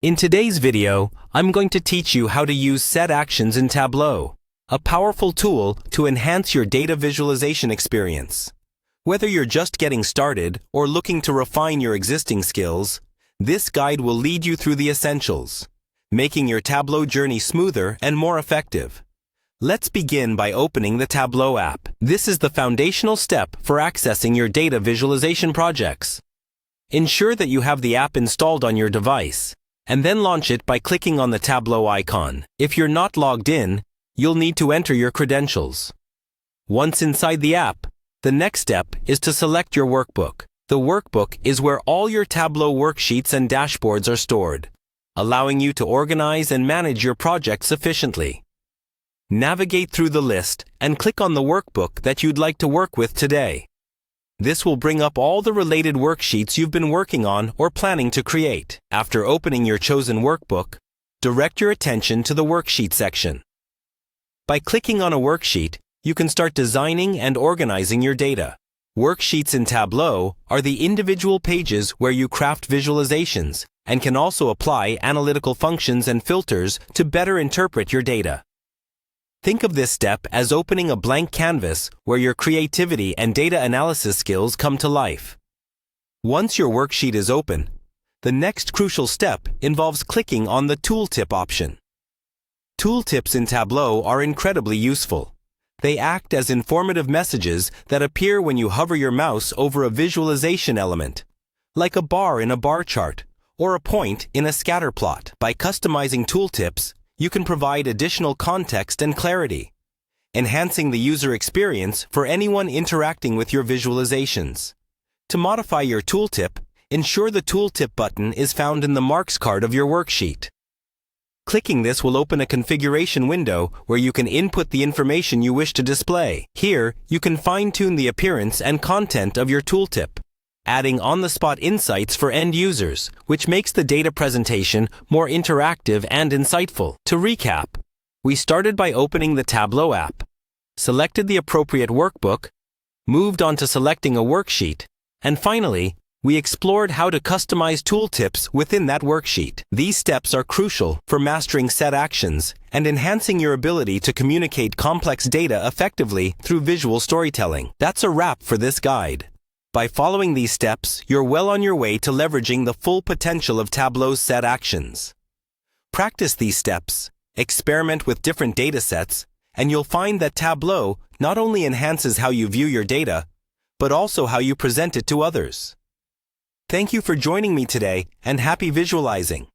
In today's video, I'm going to teach you how to use set actions in Tableau, a powerful tool to enhance your data visualization experience. Whether you're just getting started or looking to refine your existing skills, this guide will lead you through the essentials, making your Tableau journey smoother and more effective. Let's begin by opening the Tableau app. This is the foundational step for accessing your data visualization projects. Ensure that you have the app installed on your device, and then launch it by clicking on the Tableau icon. If you're not logged in, you'll need to enter your credentials. Once inside the app, the next step is to select your workbook. The workbook is where all your Tableau worksheets and dashboards are stored, allowing you to organize and manage your projects efficiently. Navigate through the list and click on the workbook that you'd like to work with today. This will bring up all the related worksheets you've been working on or planning to create. After opening your chosen workbook, direct your attention to the worksheet section. By clicking on a worksheet, you can start designing and organizing your data. Worksheets in Tableau are the individual pages where you craft visualizations and can also apply analytical functions and filters to better interpret your data. Think of this step as opening a blank canvas where your creativity and data analysis skills come to life. Once your worksheet is open, the next crucial step involves clicking on the Tooltip option. Tooltips in Tableau are incredibly useful. They act as informative messages that appear when you hover your mouse over a visualization element, like a bar in a bar chart or a point in a scatter plot. By customizing tooltips, you can provide additional context and clarity, enhancing the user experience for anyone interacting with your visualizations. To modify your tooltip, ensure the Tooltip button is found in the Marks card of your worksheet. Clicking this will open a configuration window where you can input the information you wish to display. Here, you can fine-tune the appearance and content of your tooltip, adding on-the-spot insights for end users, which makes the data presentation more interactive and insightful. To recap, we started by opening the Tableau app, selected the appropriate workbook, moved on to selecting a worksheet, and finally, we explored how to customize tooltips within that worksheet. These steps are crucial for mastering set actions and enhancing your ability to communicate complex data effectively through visual storytelling. That's a wrap for this guide. By following these steps, you're well on your way to leveraging the full potential of Tableau's set actions. Practice these steps, experiment with different data sets, and you'll find that Tableau not only enhances how you view your data, but also how you present it to others. Thank you for joining me today, and happy visualizing!